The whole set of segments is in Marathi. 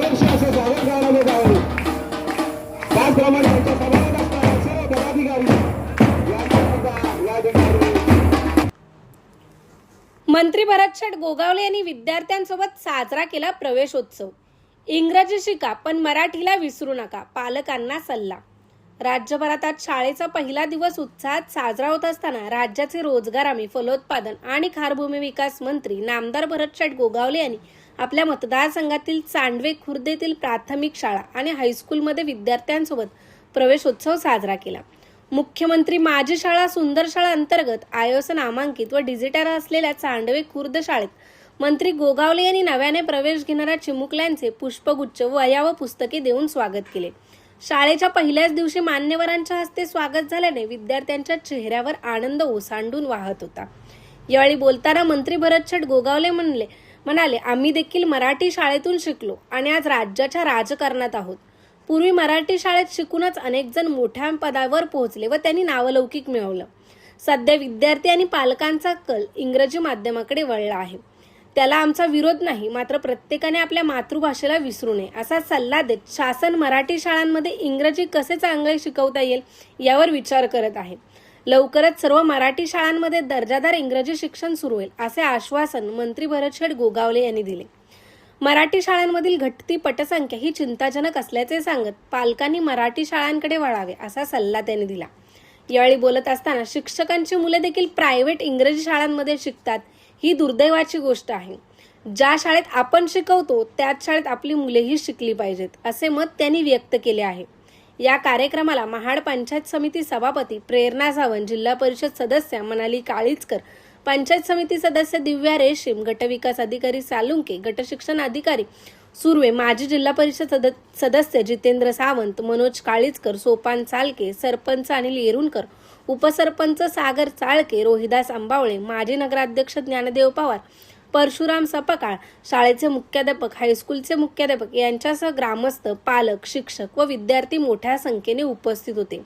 जोरदार असं स्वागत करायला जावं। त्याचप्रमाणे त्यांच्या समाजात असणारे सर्व पदाधिकारी या ठिकाणी मंत्री भरत गोगावले यांनी विद्यार्थ्यांसोबत साजरा केला प्रवेशोत्सव। इंग्रजी शिका पण मराठीला विसरू नका, पालकांना सल्ला। राज्यभरात आज शाळेचा पहिला दिवस उत्साहात साजरा होत असताना राज्याचे रोजगार हमी, फलोत्पादन आणि खारभूमी विकास मंत्री नामदार भरत गोगावले यांनी आपल्या मतदारसंघातील चांडवे खुर्द येथील प्राथमिक शाळा आणि हायस्कूलमध्ये विद्यार्थ्यांसोबत प्रवेशोत्सव साजरा केला। मुख्यमंत्री माझी शाळा सुंदर शाळा अंतर्गत आयएस नामांकित व डिजिटल असलेल्या चांडवे खुर्द शाळेत मंत्री गोगावले यांनी नव्याने प्रवेश घेणाऱ्या चिमुकल्यांचे पुष्पगुच्छ व वह्या व पुस्तके देऊन स्वागत केले। शाळेच्या पहिल्याच दिवशी मान्यवरांच्या हस्ते स्वागत झाल्याने विद्यार्थ्यांच्या चेहऱ्यावर आनंद ओसांडून वाहत होता। यावेळी बोलताना मंत्री भरत गोगावले म्हणाले, आम्ही देखील मराठी शाळेतून शिकलो आणि आज राज्याच्या राजकारणात आहोत। पूर्वी मराठी शाळेत शिकूनच अनेक जण मोठ्या पदावर पोहोचले व त्यांनी नावलौकिक मिळवलं। सध्या विद्यार्थी आणि पालकांचा कल इंग्रजी माध्यमाकडे वळला आहे। त्याला आमचा विरोध नाही, मात्र प्रत्येकाने आपल्या मातृभाषेला विसरू नये असा सल्ला देत शासन मराठी शाळांमध्ये इंग्रजी कसे चांगले शिकवता येईल यावर विचार करत आहे। लवकरच सर्व मराठी शाळांमध्ये दर्जादार इंग्रजी शिक्षण सुरू होईल असे आश्वासन मंत्री भरत गोगावले यांनी दिले। मराठी शाळांमधील घटती पटसंख्या ही चिंताजनक असल्याचे सांगत पालकांनी मराठी शाळांकडे वळावे असा सल्ला त्यांनी दिला। यावेळी बोलत असताना शिक्षकांची मुले देखील प्रायव्हेट इंग्रजी शाळांमध्ये शिकतात, ही दुर्दैवाची गोष्ट आहे। ज्या शाळेत आपण शिकवतो त्याच शाळेत आपली मुलेही शिकली पाहिजेत असे मत त्यांनी व्यक्त केले आहे। या कार्यक्रमाला महाड पंचायत समिती सभापती प्रेरणा सावंत, जिल्हा परिषद सदस्य मनाली काळीचकर, पंचायत समिती सदस्य दिव्या रेशीम, गटविकास अधिकारी सालुंके, गटशिक्षण अधिकारी सुर्वे, माजी जिल्हा परिषद सदस्य जितेंद्र सावंत, मनोज काळीचकर, सोपान चालके, सरपंच अनिल येरुणकर, उपसरपंच सागर चाळके, रोहिदास अंबावळे, माजी नगराध्यक्ष ज्ञानदेव पवार, परशुराम सपकाळ, शाळेचे मुख्याध्यापक, हायस्कूलचे मुख्याध्यापक यांच्यासह ग्रामस्थ, पालक, शिक्षक व विद्यार्थी मोठ्या संख्येने उपस्थित होते।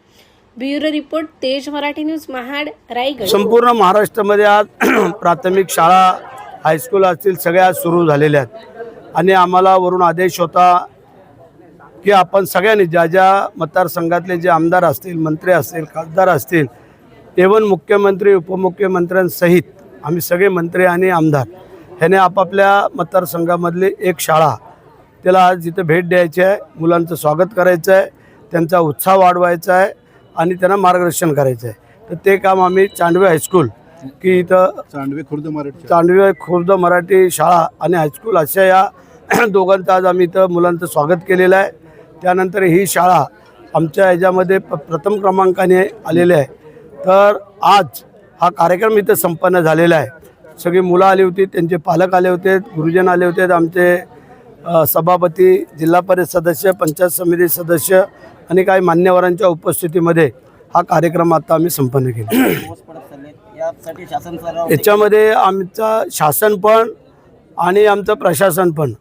ब्युरो रिपोर्ट, तेज मराठी न्यूज, महाड, रायगड। संपूर्ण महाराष्ट्रामध्ये आज प्राथमिक शाळा, हायस्कूल असतील सगळ्या सुरू झालेल्या आहेत आणि आम्हाला वरून आदेश होता की आपण सगळ्यांनी ज्या मतदारसंघातले जे आमदार असतील, मंत्री असतील, खासदार असतील, एवन मुख्यमंत्री, उपमुख्यमंत्र्यांसहित आम्ही सगळे मंत्री आणि आमदार ह्याने आपापल्या मतदारसंघामधली एक शाळा त्याला आज जिथे भेट द्यायची आहे, मुलांचं स्वागत करायचं आहे, त्यांचा उत्साह वाढवायचा आहे आणि त्यांना मार्गदर्शन करायचं आहे। तर ते काम आम्ही चांडवे हायस्कूल की इथं चांडवे खुर्द मराठी शाळा आणि हायस्कूल अशा या दोघांचं आज आम्ही इथं मुलांचं स्वागत केलेलं आहे। त्यानंतर ही शाळा आमच्या ह्याच्यामध्ये प्रथम क्रमांकाने आलेली आहे। तर आज हा कार्यक्रम इथं संपन्न झालेला आहे। सगळी मुलं आली होती, त्यांचे पालक आले होते, गुरुजन आले होते, आमचे सभापती, जिल्हा परिषद सदस्य, पंचायत समिती सदस्य आणि काही मान्यवरांच्या उपस्थितीमध्ये हा कार्यक्रम आता आम्ही संपन्न केला। याच्यामध्ये आमचा शासन पण आणि आमचं प्रशासन पण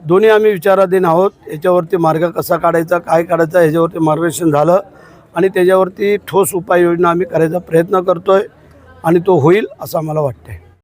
दोन्ही आम्ही विचाराधीन आहोत। याच्यावरती मार्ग कसा काढायचा, काय काढायचा ह्याच्यावरती मार्गदर्शन झालं आणि त्याच्यावरती ठोस उपाययोजना आम्ही करायचा प्रयत्न करतोय आणि तो होईल असं आम्हाला वाटतंय।